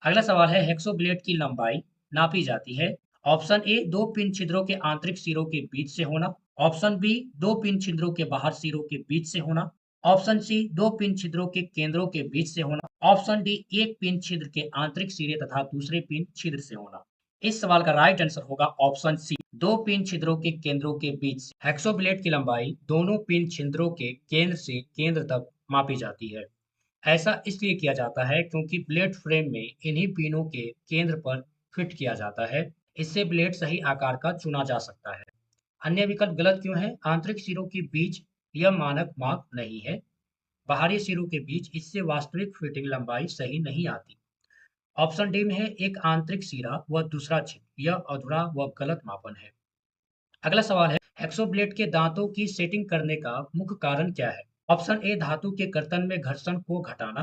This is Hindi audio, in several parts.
अगला सवाल है हेक्सोब्लेड की लंबाई नापी जाती है। ऑप्शन ए दो पिन छिद्रों के आंतरिक सिरों के बीच से होना। ऑप्शन बी दो पिन छिद्रों के बाहर सिरों के बीच से होना। ऑप्शन सी दो पिन छिद्रों के केंद्रों के बीच से होना। ऑप्शन डी एक पिन छिद्र के आंतरिक सिरे तथा दूसरे पिन छिद्र से होना। इस सवाल का राइट आंसर होगा ऑप्शन सी दो पिन छिद्रों के केंद्रों के बीच से। हेक्सोब्लेड की लंबाई दोनों पिन छिद्रों के केंद्र से केंद्र तक मापी जाती है। ऐसा इसलिए किया जाता है क्योंकि ब्लेड फ्रेम में इन्हीं पिनों के केंद्र पर फिट किया जाता है। इससे ब्लेड सही आकार का चुना जा सकता है। अन्य विकल्प गलत क्यों है? आंतरिक सिरों के बीच यह मानक माप नहीं है। बाहरी सिरों के बीच इससे वास्तविक फिटिंग लंबाई सही नहीं आती। ऑप्शन डी में है एक आंतरिक सिरा व दूसरा छिद्र, यह अधूरा व गलत मापन है। अगला सवाल है हेक्सोब्लेड के दांतों की सेटिंग करने का मुख्य कारण क्या है? ऑप्शन ए धातु के कर्तन में घर्षण को घटाना।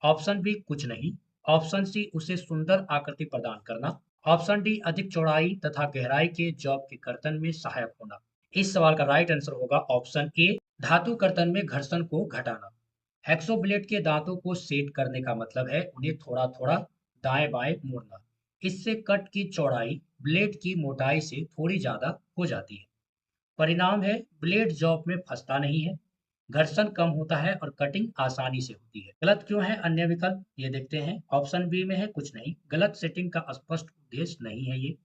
ऑप्शन बी कुछ नहीं। ऑप्शन सी उसे सुंदर आकृति प्रदान करना। ऑप्शन डी अधिक चौड़ाई तथा गहराई के जॉब के कर्तन में सहायक होना। इस सवाल का राइट आंसर होगा ऑप्शन ए धातु कर्तन में घर्षण को घटाना। हेक्सोब्लेड के दांतों को सेट करने का मतलब है उन्हें थोड़ा थोड़ा दाएं बाएं मोड़ना। इससे कट की चौड़ाई ब्लेड की मोटाई से थोड़ी ज्यादा हो जाती है। परिणाम है ब्लेड जॉब में फंसता नहीं है, घर्षण कम होता है और कटिंग आसानी से होती है। गलत क्यों है अन्य विकल्प ये देखते हैं। ऑप्शन बी में है कुछ नहीं, गलत सेटिंग का स्पष्ट उद्देश्य नहीं है ये।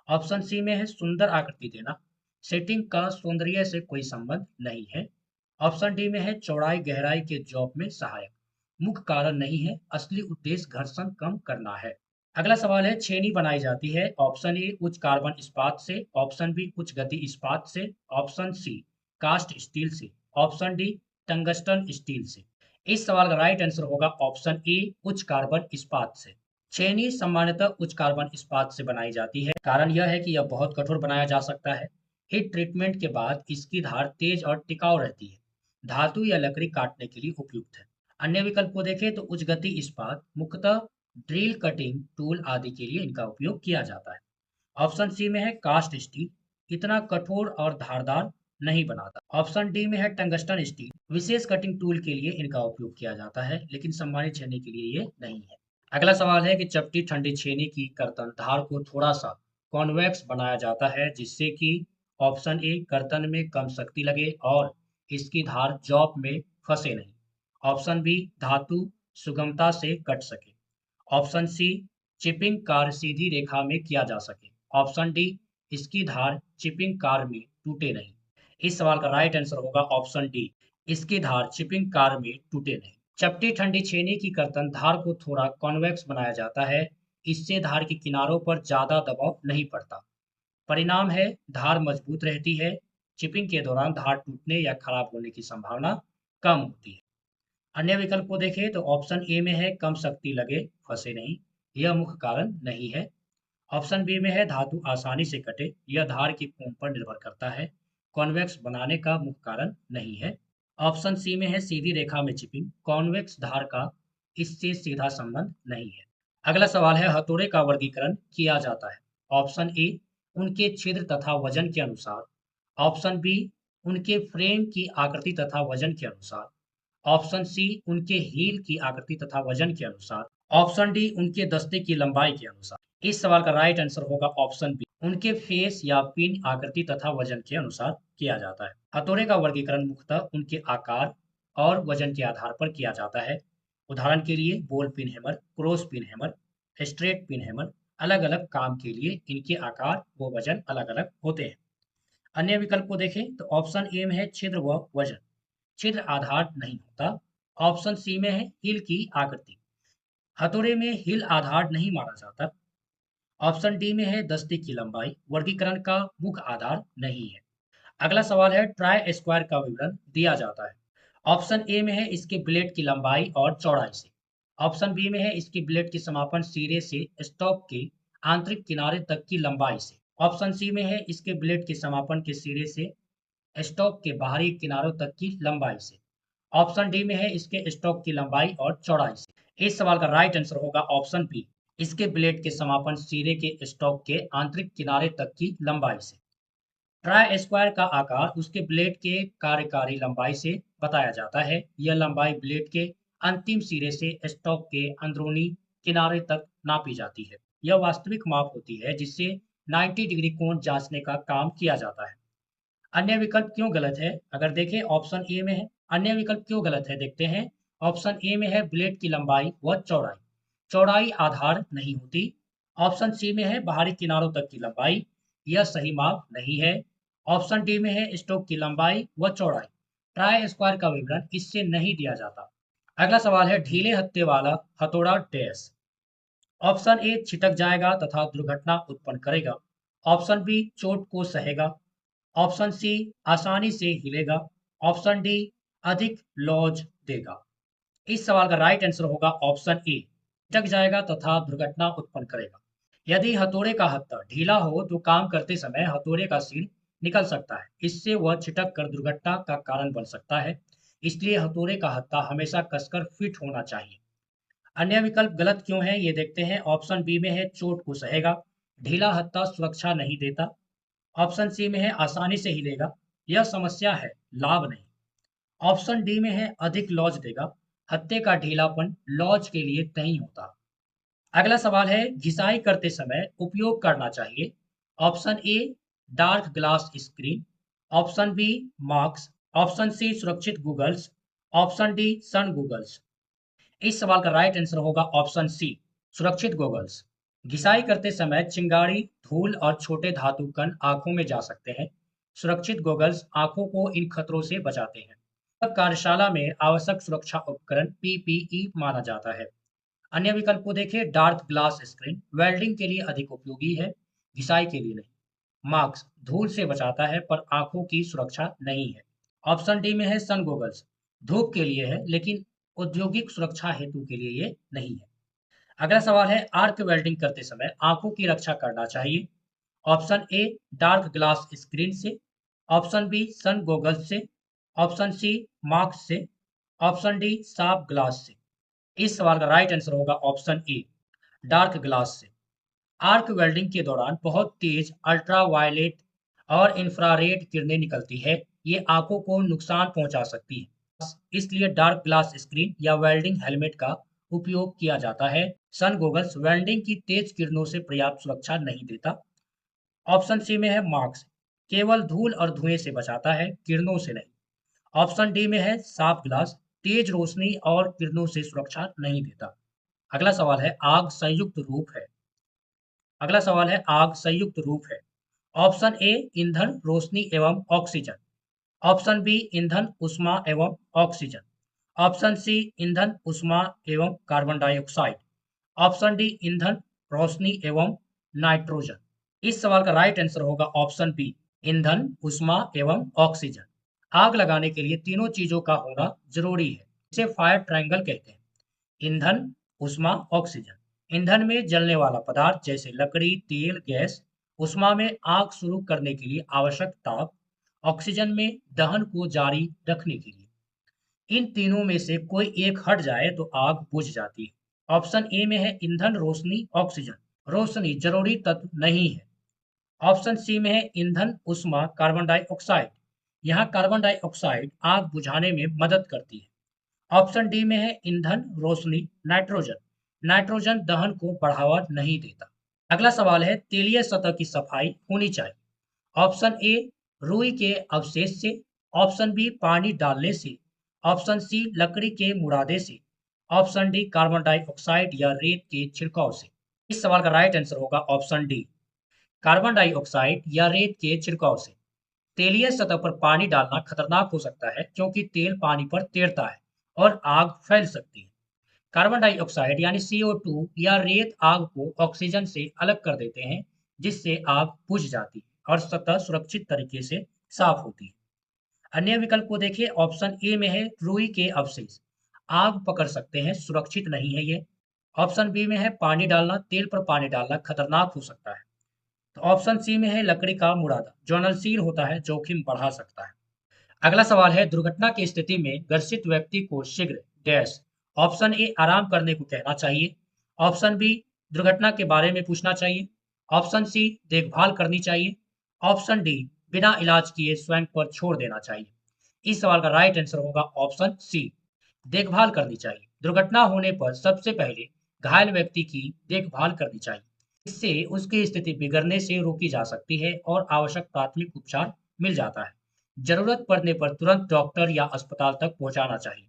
ऑप्शन सी में है सुंदर आकृति देना, सेटिंग का सौंदर्य से कोई संबंध नहीं है। ऑप्शन डी में है चौड़ाई गहराई के जॉब में सहायक, मुख्य कारण नहीं है, असली उद्देश्य घर्षण कम करना है। अगला सवाल है छेनी बनाई जाती है। ऑप्शन ए उच्च कार्बन इस्पात से। ऑप्शन बी उच्च गति इस्पात से। ऑप्शन सी कास्ट स्टील से। ऑप्शन डी टंगस्टन स्टील से। इस सवाल का राइट आंसर होगा ऑप्शन ए उच्च कार्बन इस्पात से। छेनी सामान्यतः उच्च कार्बन इस्पात से बनाई जाती है। कारण यह है कि यह बहुत कठोर बनाया जा सकता है। हीट ट्रीटमेंट के बाद इसकी धार तेज और टिकाऊ रहती है। धातु या लकड़ी काटने के लिए उपयुक्त है। अन्य विकल्प को देखें तो उच्च गति इस्पात मुख्यतः ड्रिल कटिंग टूल आदि के लिए इनका उपयोग किया जाता है। ऑप्शन सी में है कास्ट स्टील, इतना कठोर और धारदार नहीं बनाता। ऑप्शन डी में है टंगस्टन स्टील, विशेष कटिंग टूल के लिए इनका उपयोग किया जाता है लेकिन सम्मानित छेनी के लिए ये नहीं है। अगला सवाल है कि चपटी ठंडी छेनी की कर्तन धार को थोड़ा सा कॉन्वेक्स बनाया जाता है जिससे कि ऑप्शन ए कर्तन में कम शक्ति लगे और इसकी धार जॉब में फंसे नहीं। ऑप्शन बी धातु सुगमता से कट सके। ऑप्शन सी चिपिंग कार्य सीधी रेखा में किया जा सके। ऑप्शन डी इसकी धार चिपिंग कार्य में टूटे नहीं। इस सवाल का राइट आंसर होगा ऑप्शन डी इसकी धार चिपिंग कार्य में टूटे नहीं। चपटी ठंडी छेनी की कर्तन धार को थोड़ा कॉन्वेक्स बनाया जाता है। इससे धार के किनारों पर ज्यादा दबाव नहीं पड़ता। परिणाम है धार मजबूत रहती है। चिपिंग के दौरान धार टूटने या खराब होने की संभावना कम होती है। अन्य विकल्प को देखें तो ऑप्शन ए में है कम शक्ति लगे फंसे नहीं, यह मुख्य कारण नहीं है। ऑप्शन बी में है धातु आसानी से कटे, यह धार की कोण पर निर्भर करता है, कॉन्वेक्स बनाने का मुख्य कारण नहीं है। ऑप्शन सी में है सीधी रेखा में चिपिंग, कॉन्वेक्स धार का इससे सीधा संबंध नहीं है। अगला सवाल है हथौड़े का वर्गीकरण किया जाता है। ऑप्शन ए उनके छिद्र तथा वजन के अनुसार। ऑप्शन बी उनके फ्रेम की आकृति तथा वजन के अनुसार। ऑप्शन सी उनके हील की आकृति तथा वजन के अनुसार। ऑप्शन डी उनके दस्ते की लंबाई के अनुसार। इस सवाल का राइट आंसर होगा ऑप्शन बी उनके फेस या पिन आकृति तथा वजन के अनुसार किया जाता है। हथौड़े का वर्गीकरण मुख्यतः उनके आकार और वजन के आधार पर किया जाता है। उदाहरण के लिए ball pin hammer, cross pin hammer, straight pin hammer, अलग अलग काम के लिए इनके आकार व वजन अलग अलग होते हैं। अन्य विकल्प को देखें तो ऑप्शन ए में है छिद्र व वजन, छिद्र आधार नहीं होता। ऑप्शन सी में है हिल की आकृति, हथौड़े में हिल आधार नहीं माना जाता। ऑप्शन डी में है दस्ते की लंबाई, वर्गीकरण का मुख्य आधार नहीं है। अगला सवाल है ट्राई स्क्वायर का विवरण दिया जाता है। ऑप्शन ए में है इसके ब्लेड की लंबाई और चौड़ाई से। ऑप्शन बी में है इसकी ब्लेड के समापन सिरे से स्टॉक के आंतरिक किनारे तक की लंबाई से। ऑप्शन सी में है इसके ब्लेड के समापन के सिरे से स्टॉक के बाहरी किनारों तक की लंबाई से। ऑप्शन डी में है इसके स्टॉक की लंबाई और चौड़ाई से। इस सवाल का राइट आंसर होगा ऑप्शन बी इसके ब्लेड के समापन सिरे के स्टॉक के आंतरिक किनारे तक की लंबाई से। ट्राई स्क्वायर का आकार उसके ब्लेड के कार्यकारी लंबाई से बताया जाता है। यह लंबाई ब्लेड के अंतिम सिरे से स्टॉक के अंदरूनी किनारे तक नापी जाती है। यह वास्तविक माप होती है जिससे 90 डिग्री कोण जांचने का काम किया जाता है। अन्य विकल्प क्यों गलत है? अगर देखें ऑप्शन ए में है। अन्य विकल्प क्यों गलत है देखते हैं। ऑप्शन ए में है ब्लेड की लंबाई व चौड़ाई। चौड़ाई आधार नहीं होती। ऑप्शन सी में है बाहरी किनारों तक की लंबाई। यह सही माप नहीं है। ऑप्शन डी में है स्टोक की लंबाई व चौड़ाई। ट्राई स्क्वायर का विवरण इससे नहीं दिया जाता। अगला सवाल है ढीले हत्थे वाला हथौड़ा डैश। ऑप्शन ए छिटक जाएगा तथा दुर्घटना उत्पन्न करेगा। ऑप्शन बी चोट को सहेगा। ऑप्शन सी आसानी से हिलेगा। ऑप्शन डी अधिक लॉज देगा। इस सवाल का राइट आंसर होगा ऑप्शन ए, छिटक जाएगा तथा दुर्घटना उत्पन्न करेगा। यदि हथौड़े का हत्था ढीला हो तो काम करते समय हथौड़े का सिर निकल सकता है। इससे वह छिटक कर दुर्घटना का कारण बन सकता है। इसलिए हथौड़े का हत्था हमेशा कसकर फिट होना चाहिए। अन्य विकल्प गलत क्यों है ये देखते हैं। ऑप्शन बी में है चोट को सहेगा। ढीला हत्था सुरक्षा नहीं देता। ऑप्शन सी में है आसानी से हिलेगा। यह समस्या है, लाभ नहीं। ऑप्शन डी में है अधिक लॉज देगा। हत्थे का ढीलापन लॉज के लिए नहीं होता। अगला सवाल है घिसाई करते समय उपयोग करना चाहिए। Option A dark glass screen. Option B marks. Option C सुरक्षित goggles. Option D sun goggles. इस सवाल का राइट आंसर होगा ऑप्शन सी सुरक्षित गॉगल्स। घिसाई करते समय चिंगारी, धूल और छोटे धातु कण आंखों में जा सकते हैं। सुरक्षित गॉगल्स आंखों को इन खतरों से बचाते हैं। अब कार्यशाला में आवश्यक सुरक्षा उपकरण पीपीई माना जाता है। अन्य विकल्प को देखें। डार्क ग्लास स्क्रीन वेल्डिंग के लिए अधिक उपयोगी है, घिसाई के लिए नहीं। मास्क धूल से बचाता है पर आंखों की सुरक्षा नहीं है। ऑप्शन डी में है सन गॉगल्स, धूप के लिए है लेकिन औद्योगिक सुरक्षा हेतु के लिए ये नहीं है। अगला सवाल है आर्क वेल्डिंग करते समय आंखों की रक्षा करना चाहिए। Option A dark glass screen से। ऑप्शन बी सन गॉगल्स से। ऑप्शन सी मास्क से। ऑप्शन डी साफ ग्लास से। इस सवाल का राइट आंसर होगा ऑप्शन ए डार्क ग्लास से। आर्क वेल्डिंग के दौरान बहुत तेज अल्ट्रावायलेट और इंफ्रारेड किरणें निकलती है। ये आंखों को नुकसान पहुंचा सकती है। इसलिए डार्क ग्लास स्क्रीन या वेल्डिंग हेलमेट का उपयोग किया जाता है। सन गॉगल्स वेल्डिंग की तेज किरणों से पर्याप्त सुरक्षा नहीं देता। ऑप्शन सी में है मार्क्स, केवल धूल और धुएं से बचाता है, किरणों से नहीं। ऑप्शन डी में है साफ ग्लास, तेज रोशनी और किरणों से सुरक्षा नहीं देता। अगला सवाल है आग संयुक्त रूप है। अगला सवाल है आग संयुक्त रूप है। ऑप्शन ए ईंधन, रोशनी एवं ऑक्सीजन। ऑप्शन बी ईंधन, उष्मा एवं ऑक्सीजन। ऑप्शन सी ईंधन, उष्मा एवं कार्बन डाइऑक्साइड। ऑप्शन डी ईंधन, रोशनी एवं नाइट्रोजन। इस सवाल का राइट आंसर होगा ऑप्शन बी ईंधन, उष्मा एवं ऑक्सीजन। आग लगाने के लिए तीनों चीजों का होना जरूरी है। इसे फायर ट्रायंगल कहते हैं। ईंधन, उष्मा, ऑक्सीजन। ईंधन में जलने वाला पदार्थ जैसे लकड़ी, तेल, गैस। उष्मा में आग शुरू करने के लिए आवश्यक ताप। ऑक्सीजन में दहन को जारी रखने के लिए। इन तीनों में से कोई एक हट जाए तो आग बुझ जाती है। ऑप्शन ए में है ईंधन, रोशनी, ऑक्सीजन। रोशनी जरूरी तत्व नहीं है। ऑप्शन सी में है ईंधन, उष्मा, कार्बन डाइऑक्साइड। यहाँ कार्बन डाइऑक्साइड आग बुझाने में मदद करती है। ऑप्शन डी में है ईंधन, रोशनी, नाइट्रोजन। नाइट्रोजन दहन को बढ़ावा नहीं देता। अगला सवाल है तेलीय सतह की सफाई होनी चाहिए। ऑप्शन ए रुई के अवशेष से। ऑप्शन बी पानी डालने से। ऑप्शन सी लकड़ी के मुरादे से। ऑप्शन डी कार्बन डाइऑक्साइड या रेत के छिड़काव से। इस सवाल का राइट आंसर होगा ऑप्शन डी कार्बन डाइऑक्साइड या रेत के छिड़काव से। तेलीय सतह पर पानी डालना खतरनाक हो सकता है क्योंकि तेल पानी पर तैरता है और आग फैल सकती है। कार्बन डाइऑक्साइड यानी CO2 या रेत आग को ऑक्सीजन से अलग कर देते हैं जिससे आग बुझ जाती है और सतह सुरक्षित तरीके से साफ होती है। अन्य विकल्प को देखिए। ऑप्शन ए में है रुई के अवशेष, आग पकड़ सकते हैं, सुरक्षित नहीं है ये। ऑप्शन बी में है पानी डालना, तेल पर पानी डालना खतरनाक हो सकता है। तो ऑप्शन सी में है लकड़ी का मुरादा, ज्वलनशील होता है, जोखिम बढ़ा सकता है। अगला सवाल है दुर्घटना की स्थिति में ग्रसित व्यक्ति को शीघ्र डैश। ऑप्शन ए आराम करने को कहना चाहिए। ऑप्शन बी दुर्घटना के बारे में पूछना चाहिए। ऑप्शन सी देखभाल करनी चाहिए। ऑप्शन डी बिना इलाज किए स्वयं पर छोड़ देना चाहिए। इस सवाल का राइट आंसर होगा ऑप्शन सी देखभाल करनी चाहिए। दुर्घटना होने पर सबसे पहले घायल व्यक्ति की देखभाल करनी चाहिए। इससे उसकी स्थिति बिगड़ने से रोकी जा सकती है और आवश्यक प्राथमिक उपचार मिल जाता है। जरूरत पड़ने पर तुरंत डॉक्टर या अस्पताल तक पहुंचाना चाहिए।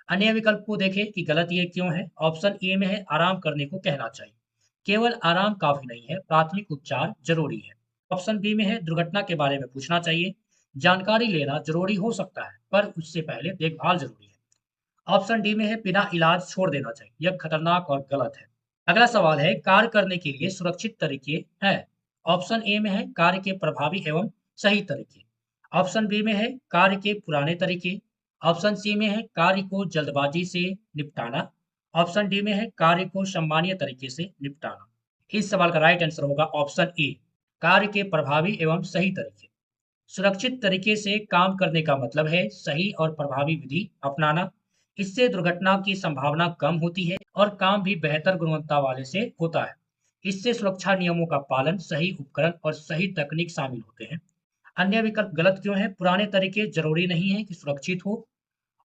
अन्य विकल्प को देखें कि गलत ये क्यों है। ऑप्शन ए में है आराम करने को कहना चाहिए। केवल आराम काफी नहीं है, प्राथमिक उपचार जरूरी है। ऑप्शन बी में है दुर्घटना के बारे में पूछना चाहिए। जानकारी लेना जरूरी हो सकता है, पर उससे पहले देखभाल जरूरी है। ऑप्शन डी में है बिना इलाज छोड़ देना चाहिए, यह खतरनाक और गलत है। अगला सवाल है कार्य करने के लिए सुरक्षित तरीके हैं। ऑप्शन ए में है कार्य के प्रभावी एवं सही तरीके। ऑप्शन बी में है कार्य के पुराने तरीके। ऑप्शन सी में है कार्य को जल्दबाजी से निपटाना। ऑप्शन डी में है कार्य को सम्मानीय तरीके से निपटाना। इस सवाल का राइट आंसर होगा ऑप्शन ए, कार्य के प्रभावी एवं सही तरीके। सुरक्षित तरीके से काम करने का मतलब है सही और प्रभावी विधि अपनाना। इससे दुर्घटना की संभावना कम होती है और काम भी बेहतर गुणवत्ता वाले से होता है। इससे सुरक्षा नियमों का पालन, सही उपकरण और सही तकनीक शामिल होते हैं। अन्य विकल्प गलत क्यों है? पुराने तरीके जरूरी नहीं है कि सुरक्षित हो।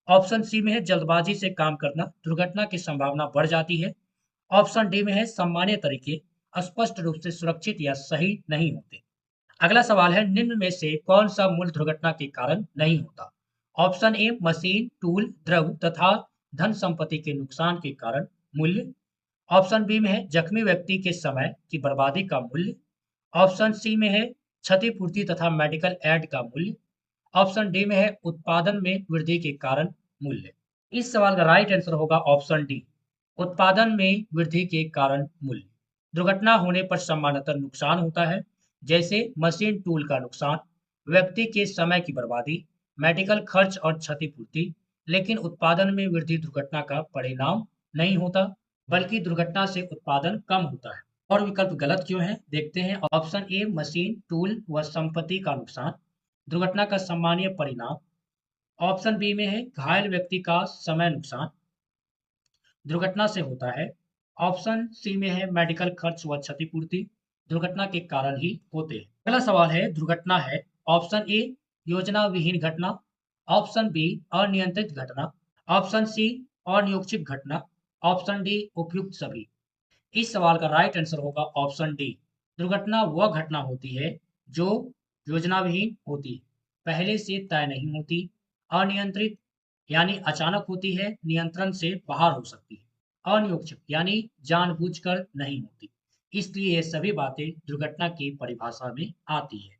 ऑप्शन सी में है जल्दबाजी से काम करना, दुर्घटना की संभावना बढ़ जाती है। ऑप्शन डी में है सामान्य तरीके स्पष्ट रूप से सुरक्षित या सही नहीं होते। अगला सवाल है निम्न में से कौन सा मूल दुर्घटना के कारण नहीं होता? ऑप्शन ए मशीन, टूल, द्रव तथा धन संपत्ति के नुकसान के कारण मूल्य। ऑप्शन बी में है जख्मी व्यक्ति के समय की बर्बादी का मूल्य। ऑप्शन सी में है क्षतिपूर्ति तथा मेडिकल एड का मूल्य। ऑप्शन डी में है उत्पादन में वृद्धि के कारण मूल्य। इस सवाल का राइट आंसर होगा ऑप्शन डी, उत्पादन में वृद्धि के कारण मूल्य। दुर्घटना होने पर सामान्यतः नुकसान होता है, जैसे मशीन टूल का नुकसान, व्यक्ति के समय की बर्बादी, मेडिकल खर्च और क्षतिपूर्ति। लेकिन उत्पादन में वृद्धि दुर्घटना का परिणाम नहीं होता, बल्कि दुर्घटना से उत्पादन कम होता है। और विकल्प गलत क्यों है? देखते हैं। ऑप्शन ए मशीन, टूल व संपत्ति का नुकसान, दुर्घटना का सामान्य परिणाम। ऑप्शन बी में है घायल व्यक्ति का समय नुकसान, दुर्घटना से होता है। ऑप्शन सी में है मेडिकल खर्च व क्षतिपूर्ति, दुर्घटना के कारण ही होते हैं। अगला सवाल है दुर्घटना है। ऑप्शन ए योजना विहीन घटना। ऑप्शन बी अनियंत्रित घटना। ऑप्शन सी अनियोजित घटना। ऑप्शन डी उपयुक्त सभी। इस सवाल का राइट आंसर होगा ऑप्शन डी, दुर्घटना वह घटना होती है जो योजनाविहीन होती है, पहले से तय नहीं होती, अनियंत्रित यानी अचानक होती है, नियंत्रण से बाहर हो सकती है, अनियोजित यानी जानबूझकर नहीं होती। इसलिए ये सभी बातें दुर्घटना की परिभाषा में आती है।